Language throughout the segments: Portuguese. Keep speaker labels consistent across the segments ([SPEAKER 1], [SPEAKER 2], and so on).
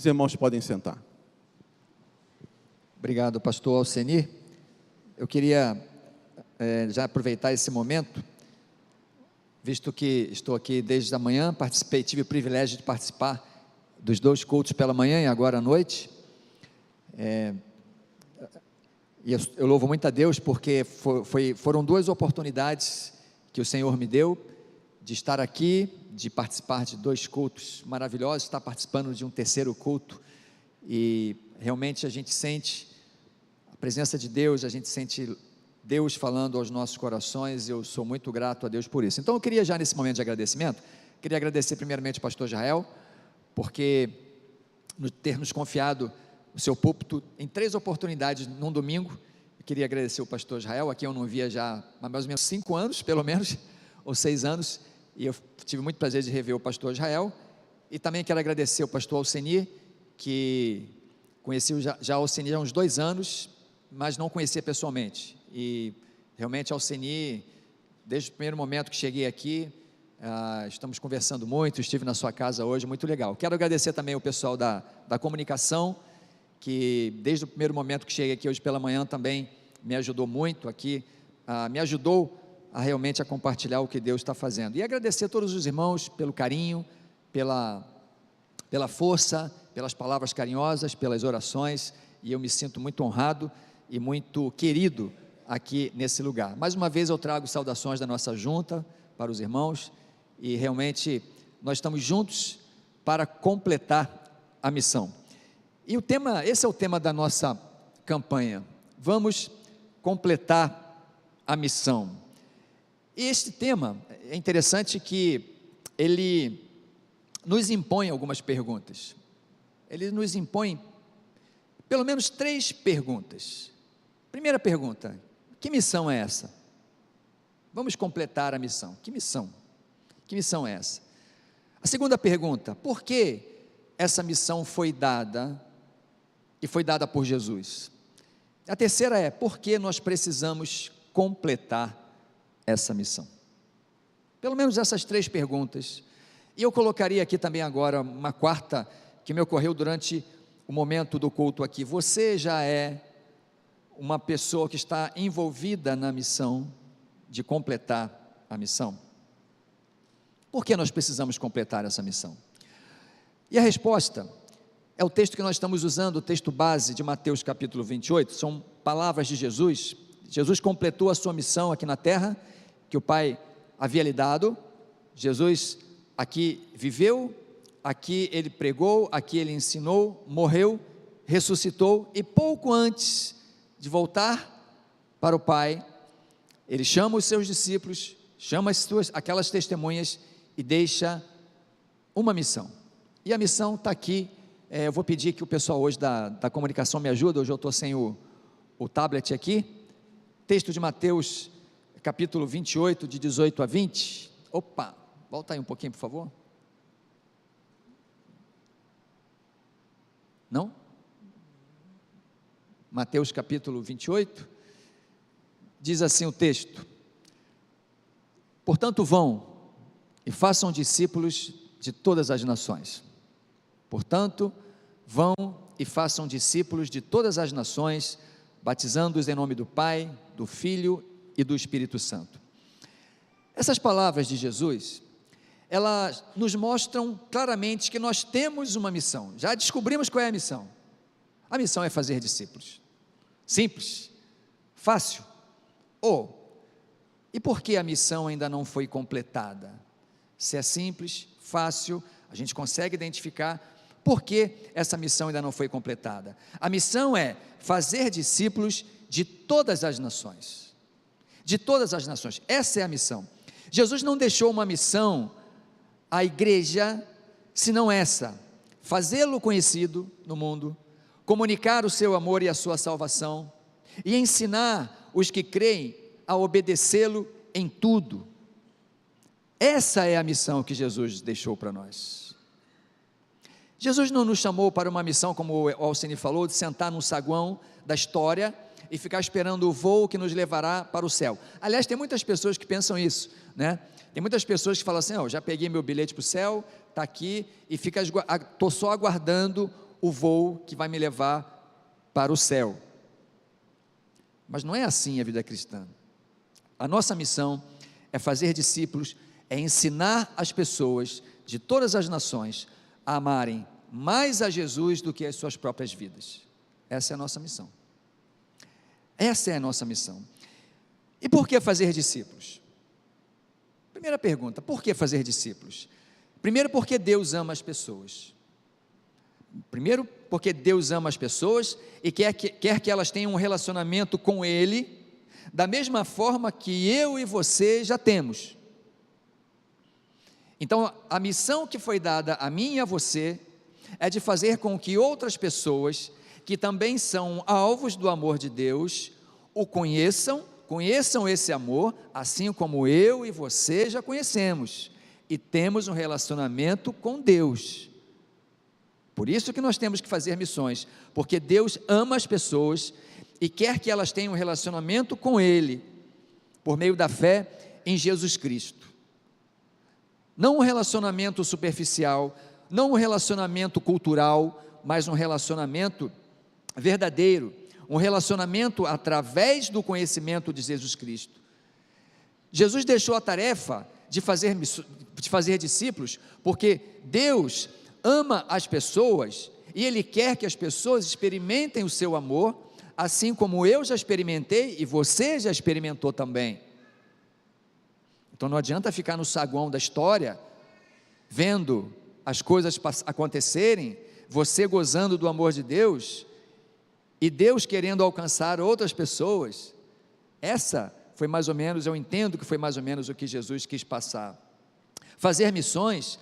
[SPEAKER 1] Os irmãos podem sentar.
[SPEAKER 2] Obrigado, pastor Alcenir. Eu queria já aproveitar esse momento, visto que estou aqui desde a manhã, tive o privilégio de participar dos 2 cultos pela manhã e agora à noite, e eu louvo muito a Deus, porque foram 2 oportunidades que o Senhor me deu, de estar aqui, de participar de 2 cultos maravilhosos, estar participando de um 3º culto, e realmente a gente sente a presença de Deus, a gente sente Deus falando aos nossos corações, e eu sou muito grato a Deus por isso. Então eu queria já nesse momento de agradecimento, queria agradecer primeiramente ao pastor Israel, porque ter nos confiado o seu púlpito em 3 oportunidades num domingo. Eu queria agradecer o pastor Israel, a quem eu não via já há mais ou menos 5 anos, pelo menos, ou 6 anos, e eu tive muito prazer de rever o pastor Israel, e também quero agradecer ao pastor Alcenir, que conheci já Alcenir há uns 2 anos, mas não conhecia pessoalmente, e realmente Alcenir, desde o primeiro momento que cheguei aqui, estamos conversando muito, estive na sua casa hoje, muito legal. Quero agradecer também o pessoal da comunicação, que desde o primeiro momento que cheguei aqui hoje pela manhã também me ajudou muito aqui, me ajudou realmente a compartilhar o que Deus está fazendo, e agradecer a todos os irmãos pelo carinho, pela força, pelas palavras carinhosas, pelas orações, e eu me sinto muito honrado e muito querido aqui nesse lugar. Mais uma vez eu trago saudações da nossa junta para os irmãos, e realmente nós estamos juntos para completar a missão. E esse é o tema da nossa campanha: vamos completar a missão. E este tema é interessante que ele nos impõe algumas perguntas. Ele nos impõe pelo menos 3 perguntas. Primeira pergunta: que missão é essa? Vamos completar a missão. Que missão? Que missão é essa? A segunda pergunta: por que essa missão foi dada, e foi dada por Jesus? A terceira é: por que nós precisamos completar essa missão? Pelo menos essas 3 perguntas. E eu colocaria aqui também agora uma 4ª, que me ocorreu durante o momento do culto aqui. Você já é uma pessoa que está envolvida na missão de completar a missão? Por que nós precisamos completar essa missão? E a resposta é o texto que nós estamos usando, o texto base de Mateus capítulo 28, são palavras de Jesus. Jesus completou a sua missão aqui na terra, que o Pai havia lhe dado. Jesus aqui viveu, aqui ele pregou, aqui ele ensinou, morreu, ressuscitou, e pouco antes de voltar para o Pai, ele chama os seus discípulos, chama aquelas testemunhas e deixa uma missão. E a missão está aqui. Eu vou pedir que o pessoal hoje da comunicação me ajude. Hoje eu estou sem o tablet aqui. Texto de Mateus capítulo 28, de 18 a 20. Opa, volta aí um pouquinho, por favor. Não? Mateus capítulo 28, diz assim o texto: portanto vão e façam discípulos de todas as nações. Portanto, vão e façam discípulos de todas as nações, batizando-os em nome do Pai, do Filho e do Espírito Santo. Essas palavras de Jesus, elas nos mostram claramente que nós temos uma missão. Já descobrimos qual é a missão. A missão é fazer discípulos. Simples, fácil. E por que a missão ainda não foi completada? Se é simples, fácil, a gente consegue identificar por que essa missão ainda não foi completada. A missão é fazer discípulos de todas as nações. De todas as nações, essa é a missão. Jesus não deixou uma missão à igreja, senão essa: fazê-lo conhecido no mundo, comunicar o seu amor e a sua salvação, e ensinar os que creem a obedecê-lo em tudo. Essa é a missão que Jesus deixou para nós. Jesus não nos chamou para uma missão, como o Alcenir falou, de sentar num saguão da história e ficar esperando o voo que nos levará para o céu. Aliás, tem muitas pessoas que pensam isso, né? Tem muitas pessoas que falam assim: já peguei meu bilhete para o céu, está aqui, e estou só aguardando o voo que vai me levar para o céu. Mas não é assim a vida cristã. A nossa missão é fazer discípulos, é ensinar as pessoas de todas as nações a amarem mais a Jesus do que as suas próprias vidas. Essa é a nossa missão. Essa é a nossa missão. E por que fazer discípulos? Primeira pergunta, por que fazer discípulos? Primeiro, porque Deus ama as pessoas. Primeiro, porque Deus ama as pessoas e quer que elas tenham um relacionamento com Ele, da mesma forma que eu e você já temos. Então, a missão que foi dada a mim e a você, é de fazer com que outras pessoas, que também são alvos do amor de Deus, o conheçam esse amor, assim como eu e você já conhecemos, e temos um relacionamento com Deus. Por isso que nós temos que fazer missões, porque Deus ama as pessoas, e quer que elas tenham um relacionamento com Ele, por meio da fé em Jesus Cristo. Não um relacionamento superficial, não um relacionamento cultural, mas um relacionamento verdadeiro, um relacionamento através do conhecimento de Jesus Cristo. Jesus deixou a tarefa de fazer discípulos, porque Deus ama as pessoas, e Ele quer que as pessoas experimentem o seu amor, assim como eu já experimentei, e você já experimentou também. Então não adianta ficar no saguão da história, vendo as coisas acontecerem, você gozando do amor de Deus, e Deus querendo alcançar outras pessoas. Essa foi mais ou menos, eu entendo que foi mais ou menos o que Jesus quis passar. Fazer missões,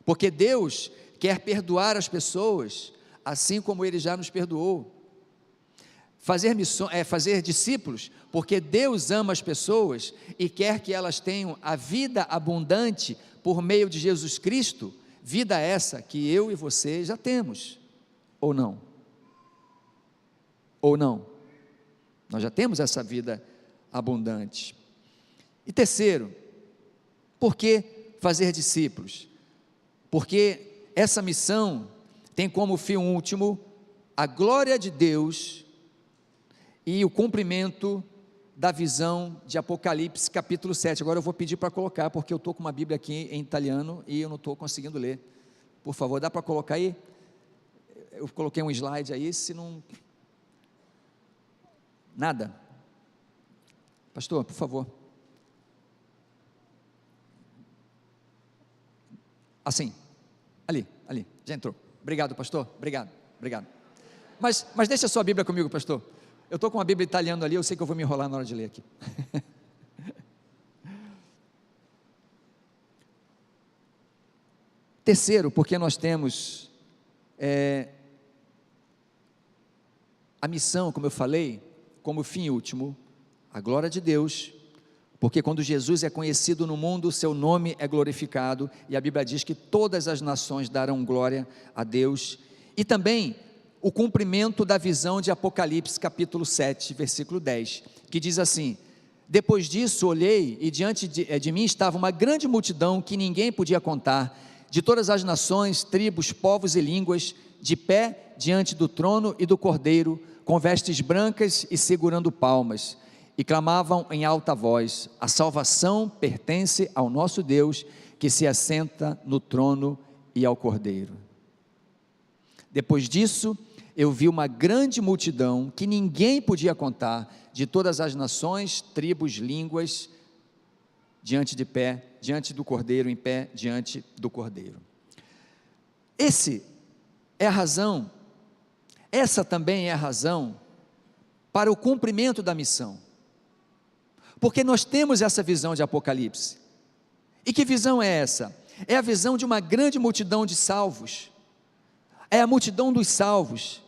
[SPEAKER 2] porque Deus quer perdoar as pessoas, assim como Ele já nos perdoou. Fazer discípulos, porque Deus ama as pessoas e quer que elas tenham a vida abundante por meio de Jesus Cristo, vida essa que eu e você já temos, ou não? Ou não? Nós já temos essa vida abundante. E terceiro, por que fazer discípulos? Porque essa missão tem como fim último a glória de Deus e o cumprimento da visão de Apocalipse capítulo 7, agora eu vou pedir para colocar, porque eu estou com uma Bíblia aqui em italiano, e eu não estou conseguindo ler, por favor, dá para colocar aí? Eu coloquei um slide aí, se não, nada, pastor, por favor, assim, ali, já entrou, obrigado pastor, obrigado, mas deixa a sua Bíblia comigo pastor, eu estou com a Bíblia italiana ali, eu sei que eu vou me enrolar na hora de ler aqui. Terceiro, porque nós temos a missão, como eu falei, como fim último, a glória de Deus, porque quando Jesus é conhecido no mundo, seu nome é glorificado, e a Bíblia diz que todas as nações darão glória a Deus, e também o cumprimento da visão de Apocalipse capítulo 7, versículo 10, que diz assim: depois disso olhei, e diante de mim estava uma grande multidão que ninguém podia contar, de todas as nações, tribos, povos e línguas, de pé diante do trono e do Cordeiro, com vestes brancas e segurando palmas, e clamavam em alta voz: a salvação pertence ao nosso Deus, que se assenta no trono e ao Cordeiro. Depois disso, eu vi uma grande multidão, que ninguém podia contar, de todas as nações, tribos, línguas, diante do Cordeiro, em pé diante do Cordeiro. Essa também é a razão para o cumprimento da missão, porque nós temos essa visão de Apocalipse. E que visão é essa? É a visão de uma grande multidão de salvos, é a multidão dos salvos.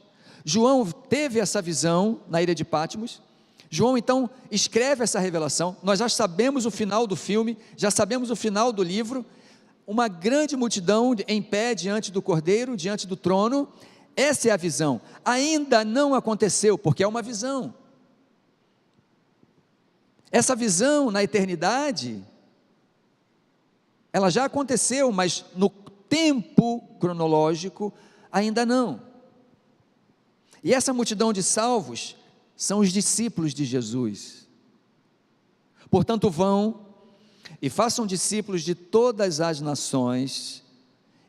[SPEAKER 2] João teve essa visão na ilha de Patmos. João então escreve essa revelação, nós já sabemos o final do filme, já sabemos o final do livro, uma grande multidão em pé diante do Cordeiro, diante do trono. Essa é a visão, ainda não aconteceu, porque é uma visão. Essa visão na eternidade, ela já aconteceu, mas no tempo cronológico, ainda não. E essa multidão de salvos são os discípulos de Jesus. Portanto, vão e façam discípulos de todas as nações,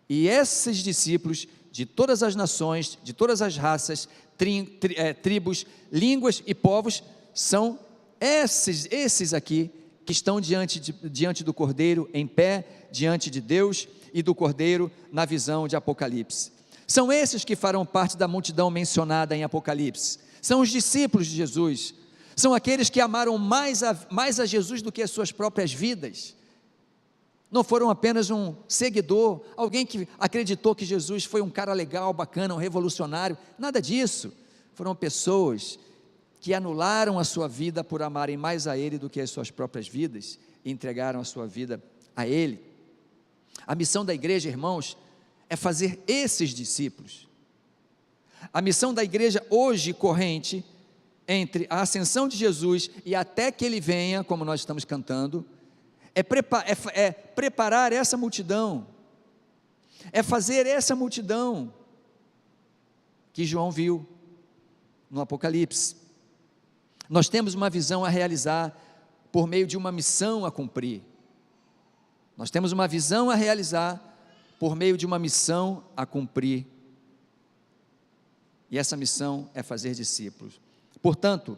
[SPEAKER 2] e esses discípulos de todas as nações, de todas as raças, tribos, línguas e povos, são esses aqui, que estão diante do Cordeiro, em pé, diante de Deus e do Cordeiro, na visão de Apocalipse. São esses que farão parte da multidão mencionada em Apocalipse. São os discípulos de Jesus. São aqueles que amaram mais a Jesus do que as suas próprias vidas. Não foram apenas um seguidor, alguém que acreditou que Jesus foi um cara legal, bacana, um revolucionário. Nada disso. Foram pessoas que anularam a sua vida por amarem mais a Ele do que as suas próprias vidas e entregaram a sua vida a Ele. A missão da igreja, irmãos, é fazer esses discípulos. A missão da igreja hoje corrente, entre a ascensão de Jesus e até que Ele venha, como nós estamos cantando, é preparar essa multidão, é fazer essa multidão que João viu no Apocalipse. Nós temos uma visão a realizar por meio de uma missão a cumprir. Nós temos uma visão a realizar por meio de uma missão a cumprir. E essa missão é fazer discípulos. Portanto,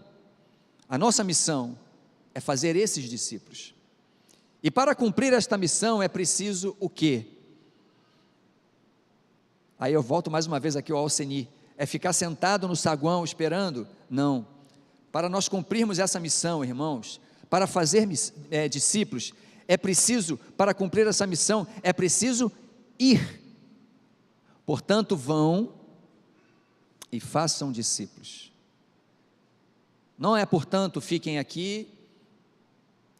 [SPEAKER 2] a nossa missão é fazer esses discípulos. E para cumprir esta missão é preciso o quê? Aí eu volto mais uma vez aqui ao Alceni. É ficar sentado no saguão esperando? Não. Para nós cumprirmos essa missão, irmãos, para fazer discípulos, é preciso, para cumprir essa missão, é preciso ir. Portanto, vão e façam discípulos. Não é, portanto, fiquem aqui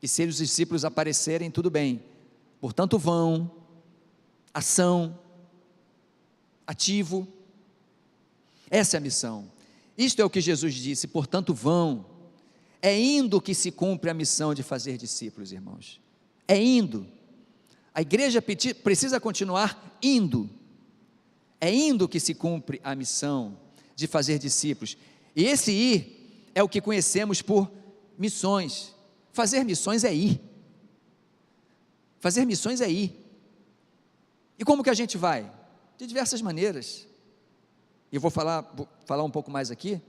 [SPEAKER 2] e se os discípulos aparecerem, tudo bem. Portanto, vão, ação, ativo. Essa é a missão. Isto é o que Jesus disse, portanto vão. É indo que se cumpre a missão de fazer discípulos, irmãos. É indo. A igreja precisa continuar indo. É indo que se cumpre a missão de fazer discípulos. E esse ir é o que conhecemos por missões. Fazer missões é ir. Fazer missões é ir. E como que a gente vai? De diversas maneiras. E eu vou falar um pouco mais aqui.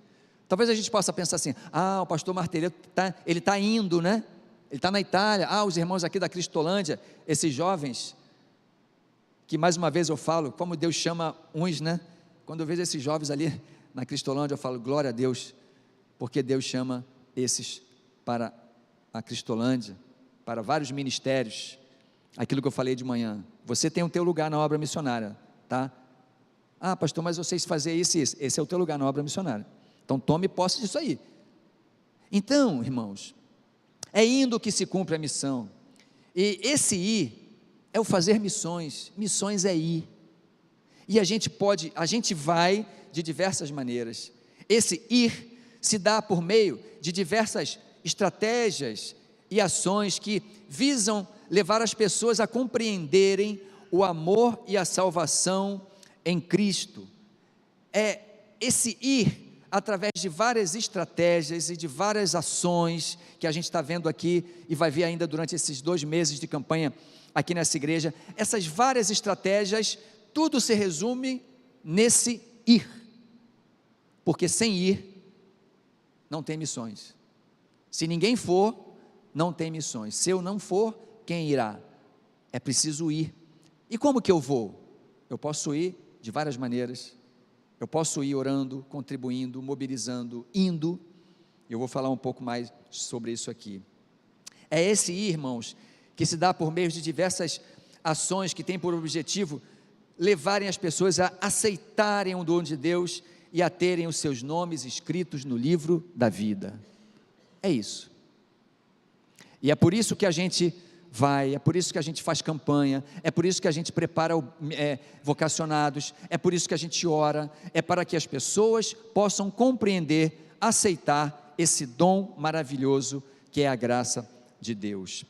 [SPEAKER 2] Talvez a gente possa pensar assim: o pastor Martelhetto ele está indo, né? Ele está na Itália. Os irmãos aqui da Cristolândia, esses jovens, que mais uma vez eu falo, como Deus chama uns, né? Quando eu vejo esses jovens ali na Cristolândia, eu falo, glória a Deus, porque Deus chama esses para a Cristolândia, para vários ministérios. Aquilo que eu falei de manhã, você tem o teu lugar na obra missionária, tá? Pastor, mas eu sei fazer isso e isso. Esse é o teu lugar na obra missionária. Então tome posse disso aí. Então, irmãos, é indo que se cumpre a missão. E esse ir é o fazer missões. Missões é ir. E a gente vai de diversas maneiras. Esse ir se dá por meio de diversas estratégias e ações que visam levar as pessoas a compreenderem o amor e a salvação em Cristo. É esse ir através de várias estratégias e de várias ações que a gente está vendo aqui e vai ver ainda durante esses 2 meses de campanha aqui nessa igreja. Essas várias estratégias, tudo se resume nesse ir, porque sem ir não tem missões. Se ninguém for, não tem missões. Se eu não for, quem irá? É preciso ir. E como que eu vou? Eu posso ir de várias maneiras. Eu posso ir orando, contribuindo, mobilizando, indo. Eu vou falar um pouco mais sobre isso aqui. É esse ir, irmãos, que se dá por meio de diversas ações que têm por objetivo levarem as pessoas a aceitarem o dom de Deus e a terem os seus nomes escritos no livro da vida. É isso. E é por isso que a gente vai, é por isso que a gente faz campanha, é por isso que a gente prepara vocacionados, é por isso que a gente ora, é para que as pessoas possam compreender, aceitar esse dom maravilhoso que é a graça de Deus.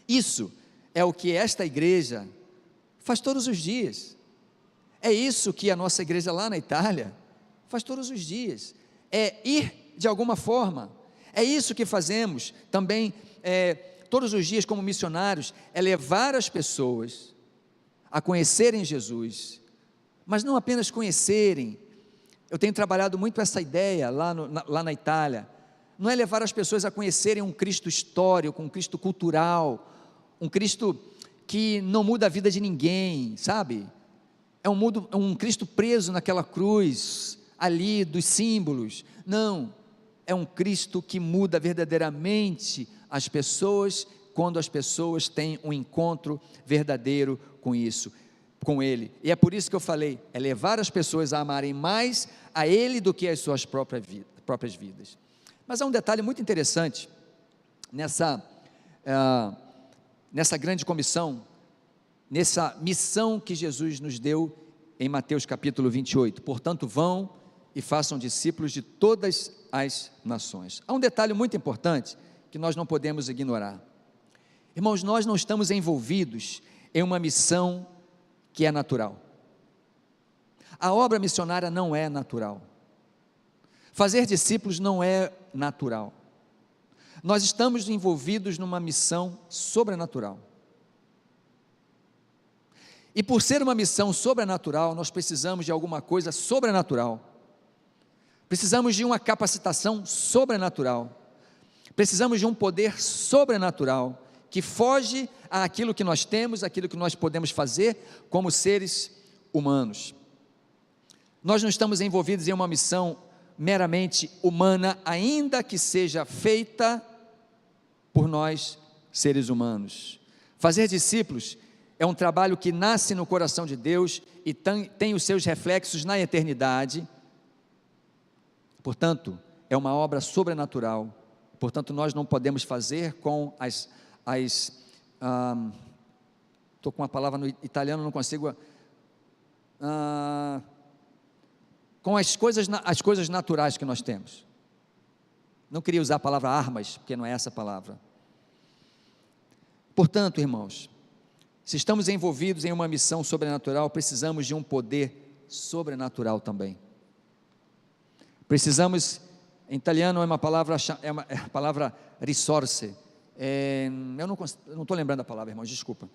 [SPEAKER 2] Isso é o que esta igreja faz todos os dias. É isso que a nossa igreja lá na Itália faz todos os dias, é ir de alguma forma, é isso que fazemos também, todos os dias como missionários, é levar as pessoas a conhecerem Jesus, mas não apenas conhecerem. Eu tenho trabalhado muito essa ideia lá na Itália, não é levar as pessoas a conhecerem um Cristo histórico, um Cristo cultural, um Cristo que não muda a vida de ninguém, sabe? É um Cristo preso naquela cruz, ali dos símbolos. Não, é um Cristo que muda verdadeiramente as pessoas, quando as pessoas têm um encontro verdadeiro com isso, com Ele. E é por isso que eu falei, é levar as pessoas a amarem mais a Ele do que as suas próprias vidas. Mas há um detalhe muito interessante nessa grande comissão, nessa missão que Jesus nos deu em Mateus capítulo 28, portanto vão e façam discípulos de todas as nações. Há um detalhe muito importante que nós não podemos ignorar. Irmãos, nós não estamos envolvidos em uma missão que é natural. A obra missionária não é natural. Fazer discípulos não é natural. Nós estamos envolvidos numa missão sobrenatural. E por ser uma missão sobrenatural, nós precisamos de alguma coisa sobrenatural. Precisamos de uma capacitação sobrenatural. Precisamos de um poder sobrenatural que foge àquilo que nós temos, àquilo que nós podemos fazer como seres humanos. Nós não estamos envolvidos em uma missão meramente humana, ainda que seja feita por nós, seres humanos. Fazer discípulos é um trabalho que nasce no coração de Deus e tem os seus reflexos na eternidade. Portanto, é uma obra sobrenatural. Portanto, nós não podemos fazer com estou com uma palavra no italiano, não consigo, com as coisas naturais que nós temos. Não queria usar a palavra armas, porque não é essa a palavra. Portanto, irmãos, se estamos envolvidos em uma missão sobrenatural, precisamos de um poder sobrenatural também. Precisamos, em italiano é a palavra risorse, eu não estou lembrando a palavra, irmãos, desculpa.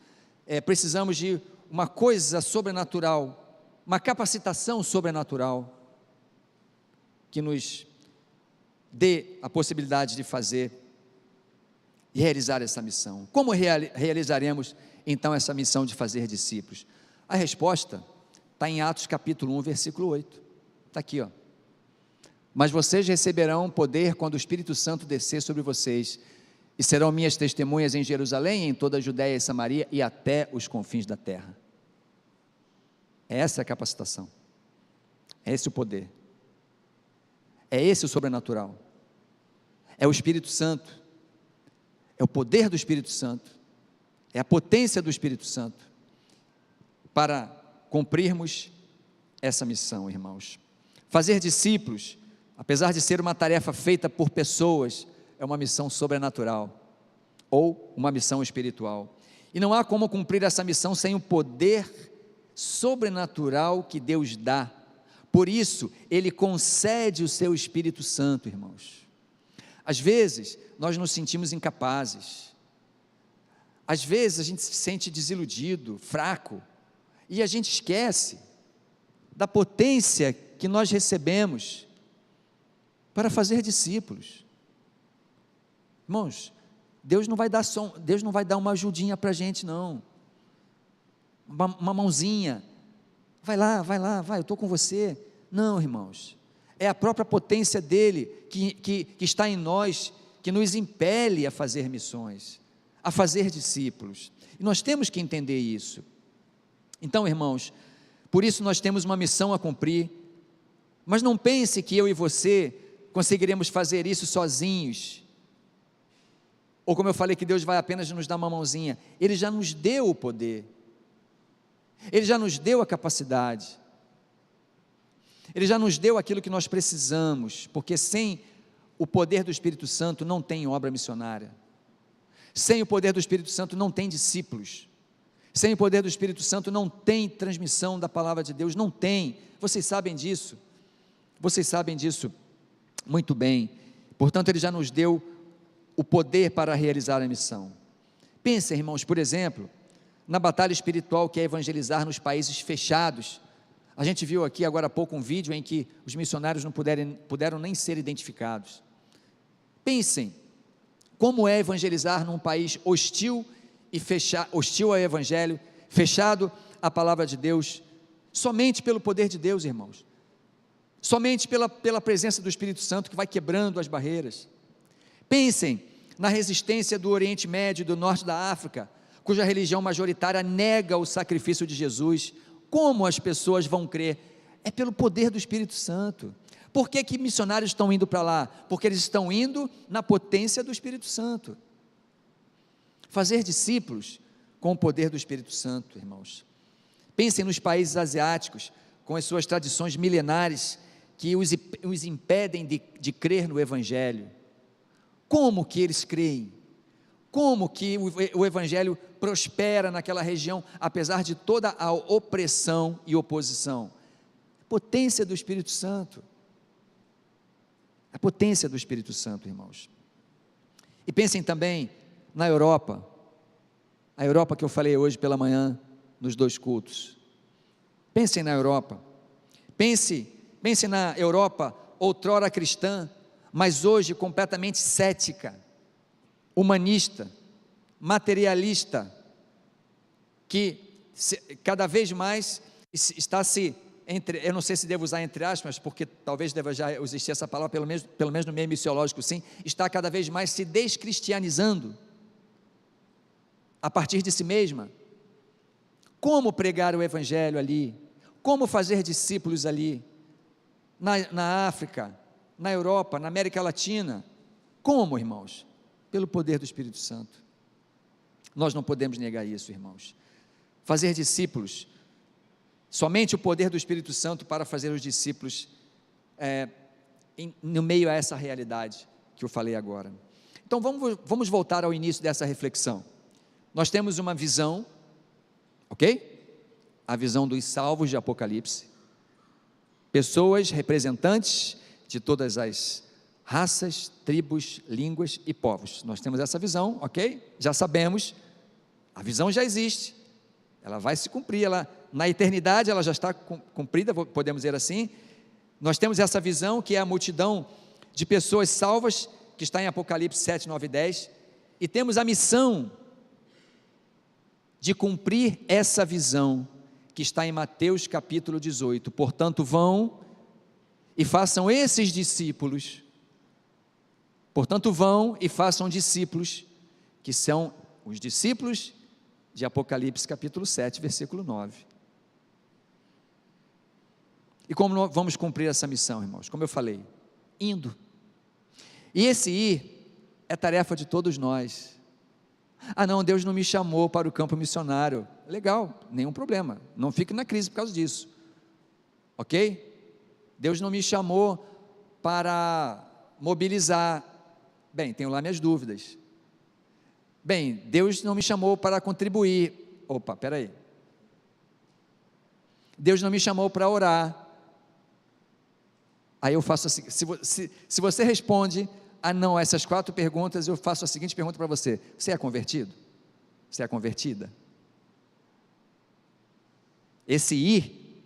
[SPEAKER 2] Precisamos de uma coisa sobrenatural, uma capacitação sobrenatural, que nos dê a possibilidade de fazer e realizar essa missão. Como realizaremos então essa missão de fazer discípulos? A resposta está em Atos capítulo 1, versículo 8, está aqui, ó. Mas vocês receberão poder quando o Espírito Santo descer sobre vocês, e serão minhas testemunhas em Jerusalém, em toda a Judéia e Samaria, e até os confins da terra. Essa é a capacitação, é esse o poder, é esse o sobrenatural, é o Espírito Santo, é o poder do Espírito Santo, é a potência do Espírito Santo, para cumprirmos essa missão, irmãos. Fazer discípulos, apesar de ser uma tarefa feita por pessoas, é uma missão sobrenatural, ou uma missão espiritual, e não há como cumprir essa missão sem o poder sobrenatural que Deus dá. Por isso, Ele concede o seu Espírito Santo, irmãos. Às vezes, nós nos sentimos incapazes, às vezes a gente se sente desiludido, fraco, e a gente esquece da potência que nós recebemos para fazer discípulos. Irmãos, Deus não vai dar uma ajudinha para a gente, não, uma mãozinha, vai lá, eu estou com você. Não, irmãos, é a própria potência dEle que está em nós, que nos impele a fazer missões, a fazer discípulos, e nós temos que entender isso. Então, irmãos, por isso nós temos uma missão a cumprir, mas não pense que eu e você conseguiremos fazer isso sozinhos, ou como eu falei, que Deus vai apenas nos dar uma mãozinha. Ele já nos deu o poder, Ele já nos deu a capacidade, Ele já nos deu aquilo que nós precisamos, porque sem o poder do Espírito Santo não tem obra missionária, sem o poder do Espírito Santo não tem discípulos, sem o poder do Espírito Santo não tem transmissão da palavra de Deus, não tem, vocês sabem disso. Vocês sabem disso muito bem. Portanto, Ele já nos deu o poder para realizar a missão. Pensem, irmãos, por exemplo, na batalha espiritual que é evangelizar nos países fechados. A gente viu aqui agora há pouco um vídeo em que os missionários não puderam nem ser identificados. Pensem, como é evangelizar num país hostil hostil ao evangelho, fechado à palavra de Deus, somente pelo poder de Deus, irmãos, somente pela presença do Espírito Santo que vai quebrando as barreiras. Pensem na resistência do Oriente Médio e do Norte da África, cuja religião majoritária nega o sacrifício de Jesus. Como as pessoas vão crer? É pelo poder do Espírito Santo. Por que missionários estão indo para lá? Porque eles estão indo na potência do Espírito Santo. Fazer discípulos com o poder do Espírito Santo, irmãos. Pensem nos países asiáticos, com as suas tradições milenares, que os impedem de crer no Evangelho. Como que eles creem? Como que o Evangelho prospera naquela região, apesar de toda a opressão e oposição? Potência do Espírito Santo. A potência do Espírito Santo, irmãos. E pensem também na Europa, a Europa que eu falei hoje pela manhã, nos 2 cultos. Pensem na Europa, pense na Europa, outrora cristã, mas hoje completamente cética, humanista, materialista, que cada vez mais está eu não sei se devo usar entre aspas, porque talvez deva já existir essa palavra, pelo menos no meio missiológico sim, está cada vez mais se descristianizando, a partir de si mesma. Como pregar o Evangelho ali? Como fazer discípulos ali? Na África, na Europa, na América Latina. Como, irmãos? Pelo poder do Espírito Santo. Nós não podemos negar isso, irmãos. Fazer discípulos, somente o poder do Espírito Santo para fazer os discípulos no meio a essa realidade que eu falei agora. Então vamos voltar ao início dessa reflexão. Nós temos uma visão, ok? A visão dos salvos de Apocalipse, pessoas representantes de todas as raças, tribos, línguas e povos. Nós temos essa visão, ok? Já sabemos, a visão já existe, ela vai se cumprir, na eternidade ela já está cumprida, podemos dizer assim. Nós temos essa visão que é a multidão de pessoas salvas, que está em Apocalipse 7, 9 e 10, e temos a missão de cumprir essa visão, que está em Mateus capítulo 18, portanto vão e façam esses discípulos, que são os discípulos de Apocalipse capítulo 7, versículo 9, e como vamos cumprir essa missão, irmãos? Como eu falei, indo, e esse ir é tarefa de todos nós. Não, Deus não me chamou para o campo missionário. Legal, nenhum problema, não fique na crise por causa disso, ok? Deus não me chamou para mobilizar. Bem, tenho lá minhas dúvidas. Bem, Deus não me chamou para contribuir. Opa, peraí. Deus não me chamou para orar. Aí eu faço assim, se você responde não, essas 4 perguntas, eu faço a seguinte pergunta para você: você é convertido? Você é convertida? Esse ir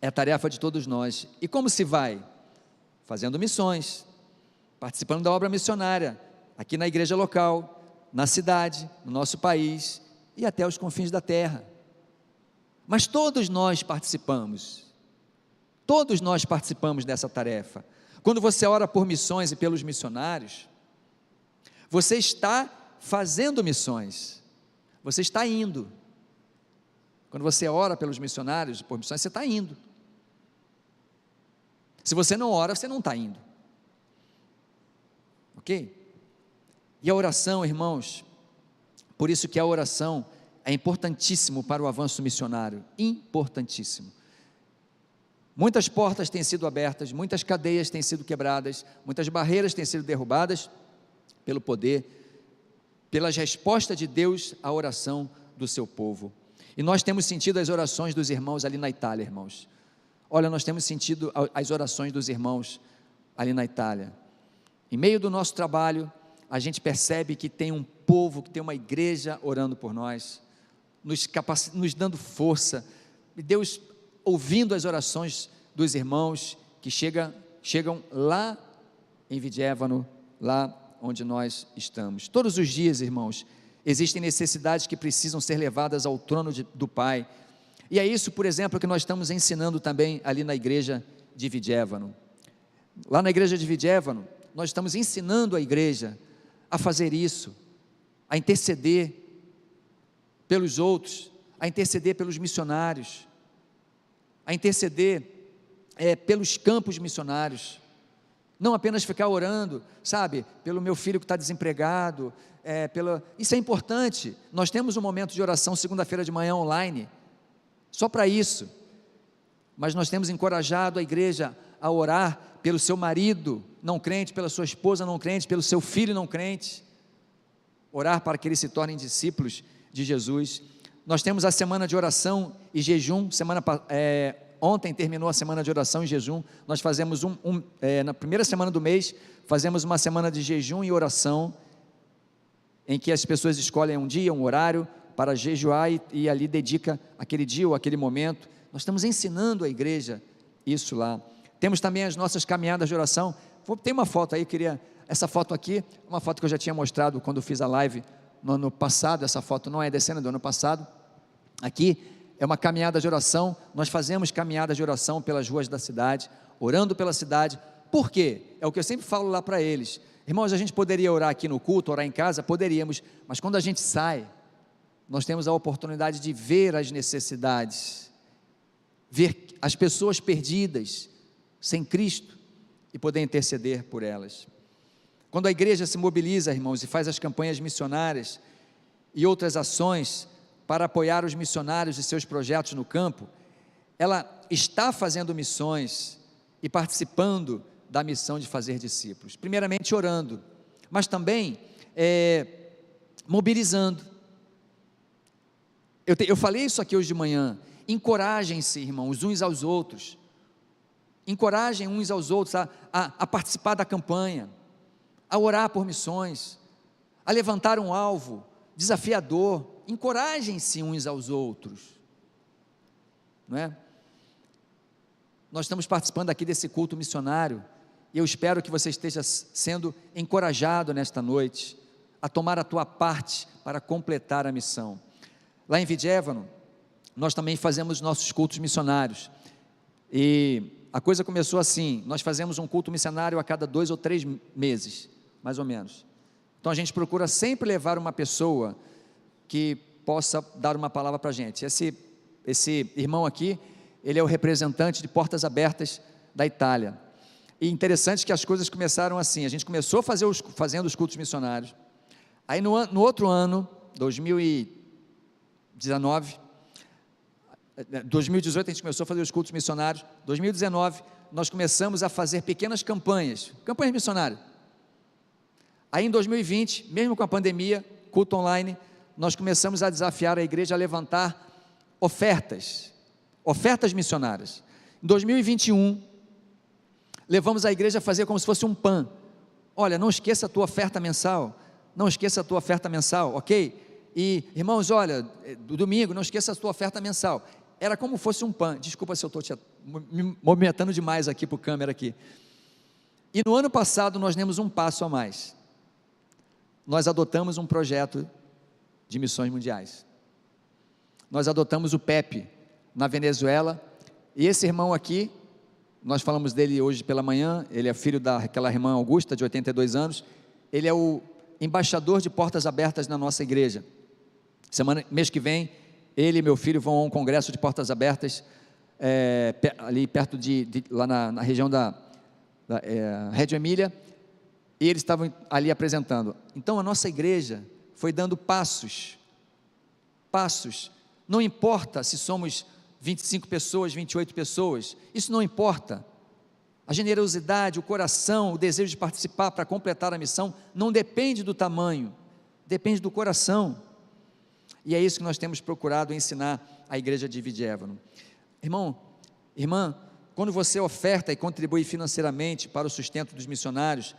[SPEAKER 2] é a tarefa de todos nós. E como se vai? Fazendo missões, participando da obra missionária, aqui na igreja local, na cidade, no nosso país e até os confins da terra. Mas todos nós participamos dessa tarefa. Quando você ora por missões e pelos missionários, você está fazendo missões, você está indo. Quando você ora pelos missionários, por missões, você está indo. Se você não ora, você não está indo, ok? E a oração, irmãos, por isso que a oração é importantíssimo para o avanço missionário, importantíssimo. Muitas portas têm sido abertas, muitas cadeias têm sido quebradas, muitas barreiras têm sido derrubadas pelo poder, pelas respostas de Deus à oração do seu povo. E nós temos sentido as orações dos irmãos ali na Itália, irmãos. Olha, nós temos sentido as orações dos irmãos ali na Itália. Em meio do nosso trabalho, a gente percebe que tem um povo, que tem uma igreja orando por nós, nos dando força, e Deus ouvindo as orações dos irmãos que chegam lá em Vidévano, lá onde nós estamos. Todos os dias, irmãos, existem necessidades que precisam ser levadas ao trono do Pai, e é isso, por exemplo, que nós estamos ensinando também ali na igreja de Vidévano. Lá na igreja de Vidévano, nós estamos ensinando a igreja a fazer isso, a interceder pelos outros, a interceder pelos missionários, a interceder pelos campos missionários, não apenas ficar orando, sabe, pelo meu filho que está desempregado, isso é importante. Nós temos um momento de oração segunda-feira de manhã online, só para isso, mas nós temos encorajado a igreja a orar pelo seu marido não crente, pela sua esposa não crente, pelo seu filho não crente, orar para que eles se tornem discípulos de Jesus. Nós temos a semana de oração e jejum, ontem terminou a semana de oração e jejum, nós fazemos na primeira semana do mês, fazemos uma semana de jejum e oração, em que as pessoas escolhem um dia, um horário, para jejuar e ali dedica aquele dia ou aquele momento. Nós estamos ensinando a igreja isso lá. Temos também as nossas caminhadas de oração. Tem uma foto aí, essa foto aqui, uma foto que eu já tinha mostrado quando fiz a live no ano passado. Essa foto não é desse ano, é do ano passado. Aqui é uma caminhada de oração. Nós fazemos caminhadas de oração pelas ruas da cidade, orando pela cidade. Por quê? É o que eu sempre falo lá para eles. Irmãos, a gente poderia orar aqui no culto, orar em casa, poderíamos, mas quando a gente sai, nós temos a oportunidade de ver as necessidades, ver as pessoas perdidas, sem Cristo, e poder interceder por elas. Quando a igreja se mobiliza, irmãos, e faz as campanhas missionárias e outras ações para apoiar os missionários e seus projetos no campo, ela está fazendo missões e participando da missão de fazer discípulos, primeiramente orando, mas também mobilizando. Eu falei isso aqui hoje de manhã. Encorajem-se, irmãos, uns aos outros, encorajem uns aos outros a participar da campanha, a orar por missões, a levantar um alvo desafiador. Encorajem-se uns aos outros, não é? Nós estamos participando aqui desse culto missionário, e eu espero que você esteja sendo encorajado nesta noite, a tomar a tua parte para completar a missão. Lá em Vidévano, nós também fazemos nossos cultos missionários, e a coisa começou assim: nós fazemos um culto missionário a cada 2 ou 3 meses, mais ou menos. Então a gente procura sempre levar uma pessoa que possa dar uma palavra para a gente. Esse irmão aqui, ele é o representante de Portas Abertas da Itália, e interessante que as coisas começaram assim. A gente começou fazendo os cultos missionários, aí no outro ano, 2018 a gente começou a fazer os cultos missionários. 2019 nós começamos a fazer pequenas campanhas missionárias. Aí em 2020, mesmo com a pandemia, culto online, nós começamos a desafiar a igreja a levantar ofertas missionárias. Em 2021, levamos a igreja a fazer como se fosse um PAN. Olha, não esqueça a tua oferta mensal, ok? E irmãos, olha, do domingo, não esqueça a tua oferta mensal. Era como fosse um PAN. Desculpa se eu estou me movimentando demais aqui para o câmera aqui. E no ano passado nós demos um passo a mais. Nós adotamos um projeto de missões mundiais. Nós adotamos o PEP na Venezuela, e esse irmão aqui, nós falamos dele hoje pela manhã, ele é filho daquela irmã Augusta, de 82 anos, ele é o embaixador de Portas Abertas na nossa igreja. Mês que vem, ele e meu filho vão a um congresso de Portas Abertas, ali perto lá na região da Reggio Emília, e eles estavam ali apresentando. Então a nossa igreja foi dando passos, não importa se somos 25 pessoas, 28 pessoas, isso não importa. A generosidade, o coração, o desejo de participar para completar a missão, não depende do tamanho, depende do coração. E é isso que nós temos procurado ensinar à igreja de Vidévano. Irmão, irmã, quando você oferta e contribui financeiramente para o sustento dos missionários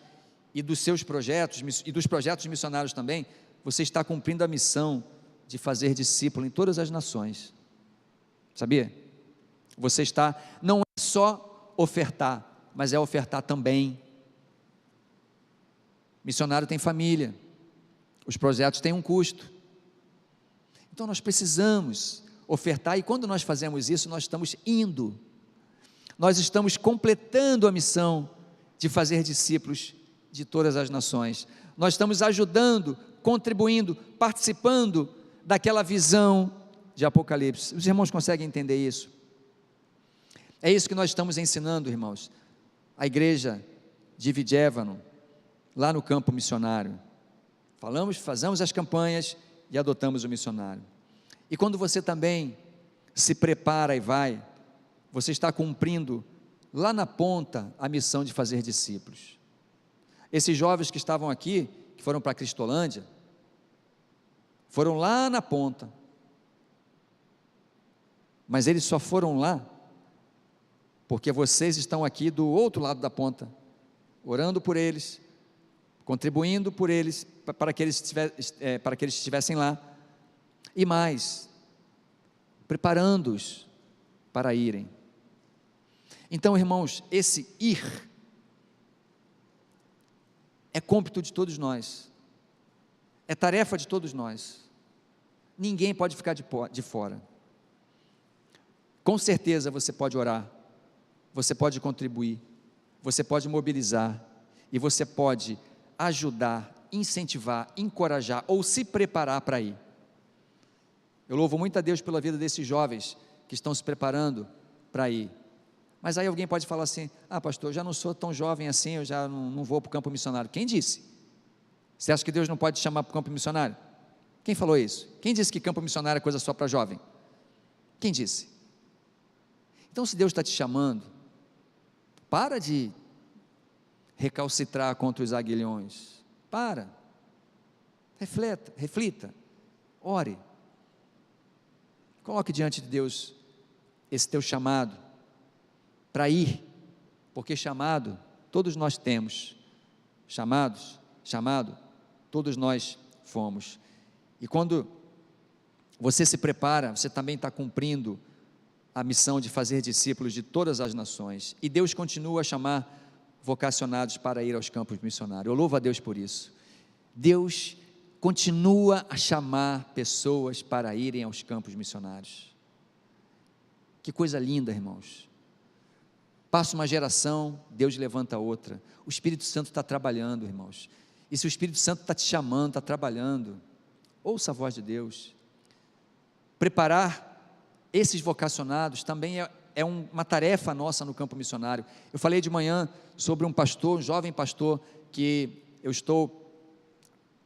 [SPEAKER 2] e dos seus projetos, e dos projetos missionários também, você está cumprindo a missão de fazer discípulo em todas as nações, sabia? Você está, não é só ofertar, mas é ofertar também. Missionário tem família, os projetos têm um custo, então nós precisamos ofertar, e quando nós fazemos isso, nós estamos indo, nós estamos completando a missão de fazer discípulos de todas as nações, nós estamos ajudando, contribuindo, participando daquela visão de Apocalipse. Os irmãos conseguem entender isso? É isso que nós estamos ensinando, irmãos, a igreja de Vidévano, lá no campo missionário. Fazemos as campanhas e adotamos o missionário. E quando você também se prepara e vai, você está cumprindo lá na ponta a missão de fazer discípulos. Esses jovens que estavam aqui, que foram para a Cristolândia, foram lá na ponta, mas eles só foram lá porque vocês estão aqui do outro lado da ponta, orando por eles, contribuindo por eles, para que eles estivessem lá, e mais, preparando-os para irem. Então, irmãos, esse ir é cômpito de todos nós, é tarefa de todos nós, ninguém pode ficar de fora. Com certeza você pode orar, você pode contribuir, você pode mobilizar, e você pode ajudar, incentivar, encorajar, ou se preparar para ir. Eu louvo muito a Deus pela vida desses jovens, que estão se preparando para ir, mas aí alguém pode falar assim, pastor, eu já não sou tão jovem assim, eu já não vou para o campo missionário. Quem disse? Você acha que Deus não pode te chamar para o campo missionário? Quem falou isso? Quem disse que campo missionário é coisa só para jovem? Quem disse? Então, se Deus está te chamando, para de recalcitrar contra os aguilhões, reflita, ore, coloque diante de Deus esse teu chamado, para ir, porque chamado, todos nós temos, chamado, todos nós fomos, e quando você se prepara, você também está cumprindo a missão de fazer discípulos de todas as nações, e Deus continua a chamar vocacionados para ir aos campos missionários. Eu louvo a Deus por isso. Deus continua a chamar pessoas para irem aos campos missionários. Que coisa linda, irmãos. Passa uma geração, Deus levanta outra. O Espírito Santo está trabalhando, irmãos, e se o Espírito Santo está te chamando, está trabalhando, ouça a voz de Deus. Preparar esses vocacionados também é uma tarefa nossa no campo missionário. Eu falei de manhã sobre um pastor, um jovem pastor, que eu estou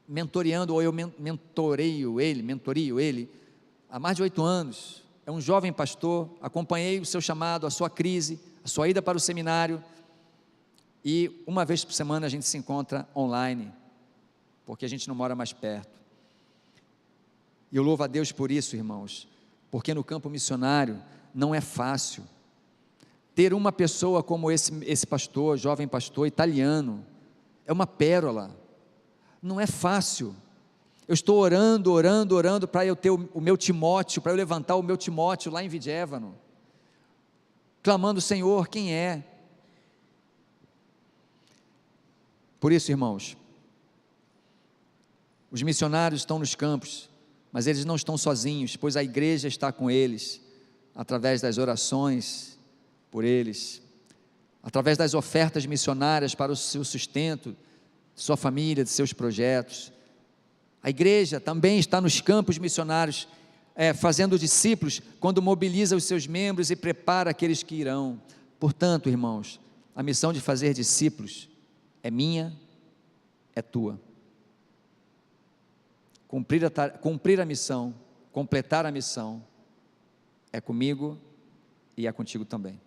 [SPEAKER 2] mentoreando, ou eu mentorio ele, há mais de 8 anos, é um jovem pastor, acompanhei o seu chamado, a sua crise, a sua ida para o seminário, e uma vez por semana a gente se encontra online, porque a gente não mora mais perto, e eu louvo a Deus por isso, irmãos, porque no campo missionário não é fácil, ter uma pessoa como esse pastor, jovem pastor italiano, é uma pérola, não é fácil. Eu estou orando para eu ter o meu Timóteo, para eu levantar o meu Timóteo lá em Vidévano, clamando, Senhor, quem é? Por isso, irmãos, os missionários estão nos campos, mas eles não estão sozinhos, pois a igreja está com eles, através das orações por eles, através das ofertas missionárias para o seu sustento, de sua família, de seus projetos. A igreja também está nos campos missionários, fazendo discípulos, quando mobiliza os seus membros e prepara aqueles que irão. Portanto, irmãos, a missão de fazer discípulos é minha, é tua. Cumprir a missão, completar a missão, é comigo e é contigo também.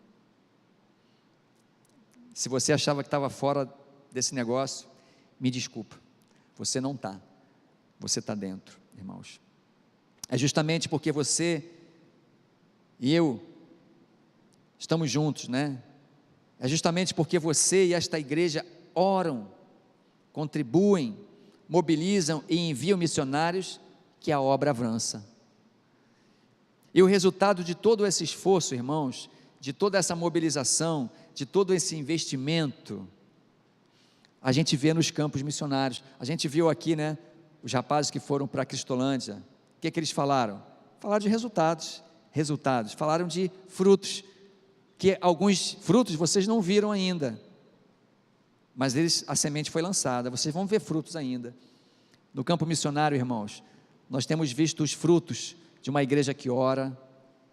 [SPEAKER 2] Se você achava que estava fora desse negócio, me desculpa, você não está, você está dentro, irmãos. É justamente porque você e eu estamos juntos, né? É justamente porque você e esta igreja oram, contribuem, mobilizam e enviam missionários que a obra avança. E o resultado de todo esse esforço, irmãos, de toda essa mobilização, de todo esse investimento, a gente vê nos campos missionários. A gente viu aqui, né, os rapazes que foram para a Cristolândia. O que eles falaram? Falaram de resultados, falaram de frutos, que alguns frutos vocês não viram ainda, mas a semente foi lançada, vocês vão ver frutos ainda. No campo missionário, irmãos, nós temos visto os frutos de uma igreja que ora,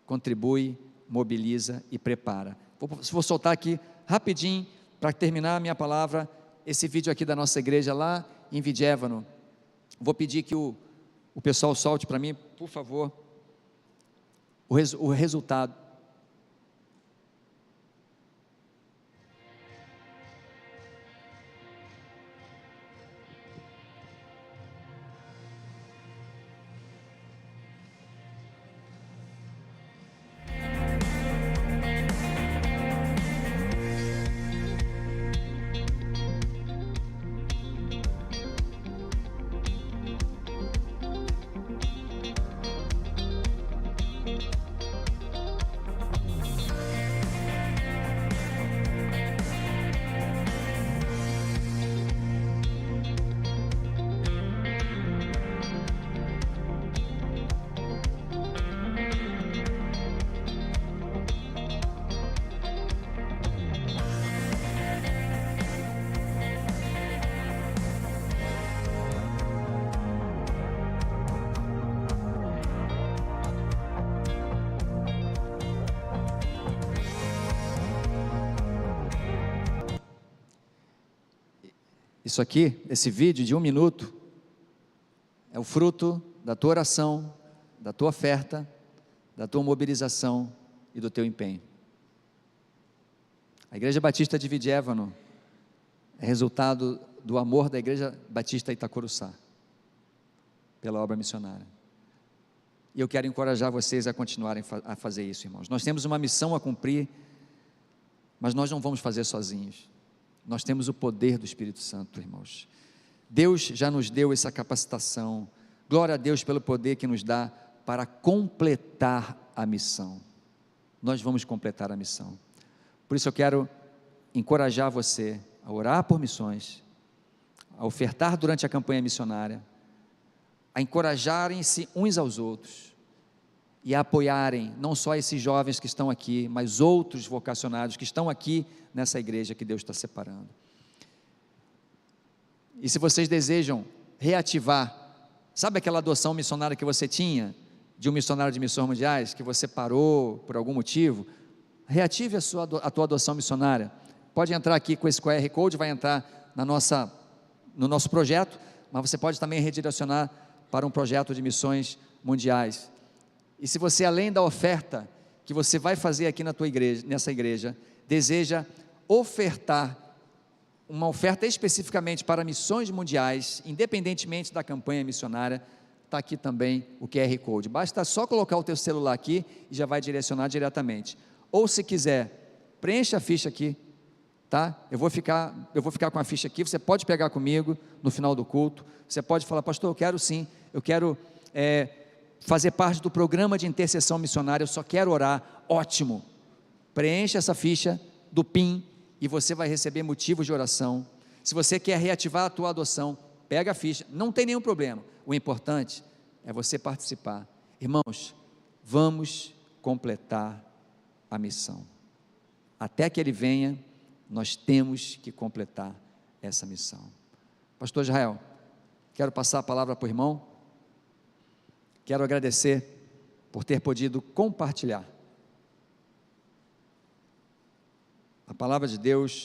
[SPEAKER 2] contribui, mobiliza e prepara. Vou soltar aqui rapidinho, para terminar a minha palavra, esse vídeo aqui da nossa igreja lá em Vidjevano. Vou pedir que o pessoal solte para mim, por favor, o resultado. Isso aqui, esse vídeo de 1 minuto, é o fruto da tua oração, da tua oferta, da tua mobilização e do teu empenho. A Igreja Batista de Vidjevano é resultado do amor da Igreja Batista Itacoruçá, pela obra missionária. E eu quero encorajar vocês a continuarem a fazer isso, irmãos. Nós temos uma missão a cumprir, mas nós não vamos fazer sozinhos. Nós temos o poder do Espírito Santo, irmãos. Deus já nos deu essa capacitação. Glória a Deus pelo poder que nos dá para completar a missão. Nós vamos completar a missão. Por isso eu quero encorajar você a orar por missões, a ofertar durante a campanha missionária, a encorajarem-se uns aos outros e a apoiarem não só esses jovens que estão aqui, mas outros vocacionados que estão aqui nessa igreja que Deus está separando. E se vocês desejam reativar, sabe aquela adoção missionária que você tinha, de um missionário de missões mundiais, que você parou por algum motivo? Reative a tua adoção missionária. Pode entrar aqui com esse QR Code, vai entrar no nosso projeto, mas você pode também redirecionar para um projeto de missões mundiais. E se você, além da oferta que você vai fazer aqui na tua igreja, nessa igreja, deseja ofertar uma oferta especificamente para missões mundiais, independentemente da campanha missionária, está aqui também o QR Code. Basta só colocar o teu celular aqui e já vai direcionar diretamente. Ou se quiser, preencha a ficha aqui, tá? Eu vou ficar com a ficha aqui, você pode pegar comigo no final do culto, você pode falar, pastor, eu quero sim, eu quero fazer parte do programa de intercessão missionária, eu só quero orar. Ótimo, preencha essa ficha do PIN e você vai receber motivos de oração. Se você quer reativar a tua adoção, pega a ficha, não tem nenhum problema, o importante é você participar. Irmãos, vamos completar a missão, até que Ele venha, nós temos que completar essa missão. Pastor Israel, quero passar a palavra para o irmão, quero agradecer por ter podido compartilhar a palavra de Deus